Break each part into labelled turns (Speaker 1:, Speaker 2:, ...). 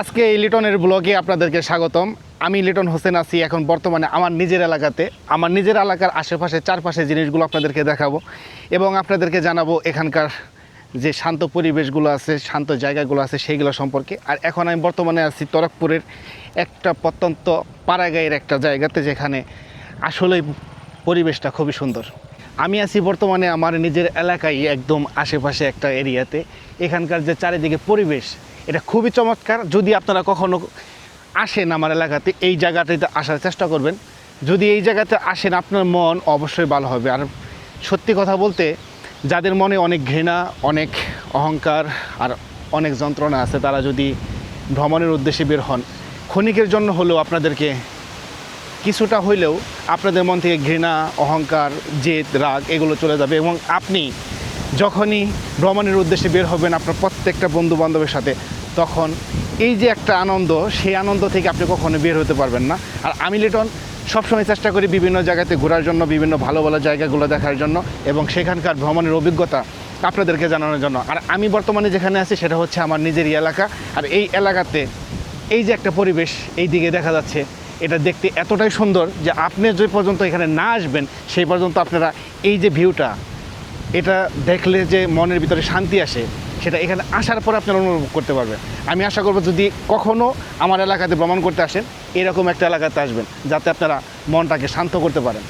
Speaker 1: আজকে এই লিটনের ব্লগে আপনাদেরকে স্বাগতম। আমি লিটন হোসেন আছি এখন বর্তমানে আমার নিজের এলাকাতে। আমার নিজের এলাকার আশেপাশে চারপাশে জিনিসগুলো আপনাদেরকে দেখাবো এবং আপনাদেরকে জানাবো এখানকার যে শান্ত পরিবেশগুলো আছে, শান্ত জায়গাগুলো আছে সেইগুলো সম্পর্কে। আর এখন আমি বর্তমানে আছি তরকপুরের একটা প্রত্যন্ত পাড়াগাঁয়ের একটা জায়গাতে, যেখানে আসলেই পরিবেশটা খুবই সুন্দর। আমি আছি বর্তমানে আমার নিজের এলাকায়, একদম আশেপাশে একটা এরিয়াতে। এখানকার যে চারিদিকে পরিবেশ, এটা খুবই চমৎকার। যদি আপনারা কখনো আসেন আমার এলাকাতে, এই জায়গাটাতে আসার চেষ্টা করবেন। যদি এই জায়গাতে আসেন আপনার মন অবশ্যই ভালো হবে। আর সত্যি কথা বলতে, যাদের মনে অনেক ঘৃণা, অনেক অহংকার আর অনেক যন্ত্রণা আছে, তারা যদি ভ্রমণের উদ্দেশ্যে বের হন, ক্ষণিকের জন্য হলেও আপনাদেরকে কিছুটা হইলেও আপনাদের মন থেকে ঘৃণা, অহংকার, জেদ, রাগ এগুলো চলে যাবে। এবং আপনি যখনই ভ্রমণের উদ্দেশ্যে বের হবেন আপনার প্রত্যেকটা বন্ধু বান্ধবের সাথে, তখন এই যে একটা আনন্দ, সেই আনন্দ থেকে আপনি কখনো বের হতে পারবেন না। আর আমি লিটন সবসময় চেষ্টা করি বিভিন্ন জায়গাতে ঘোরার জন্য, বিভিন্ন ভালো ভালো জায়গাগুলো দেখার জন্য এবং সেখানকার ভ্রমণের অভিজ্ঞতা আপনাদেরকে জানানোর জন্য। আর আমি বর্তমানে যেখানে আছি সেটা হচ্ছে আমার নিজেরই এলাকা। আর এই এলাকাতে এই যে একটা পরিবেশ এই দিকে দেখা যাচ্ছে, এটা দেখতে এতটাই সুন্দর যে আপনি যে পর্যন্ত এখানে না আসবেন সেই পর্যন্ত আপনারা এই যে ভিউটা, এটা দেখলে যে মনের ভিতরে শান্তি আসে, সেটা এখানে আসার পর আপনারা অনুভব করতে পারবেন। আমি আশা করব যদি কখনও আমার এলাকাতে ভ্রমণ করতে আসেন, এরকম একটা এলাকাতে আসবেন যাতে আপনারা মনটাকে শান্ত করতে পারেন।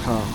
Speaker 1: হ্যাঁ,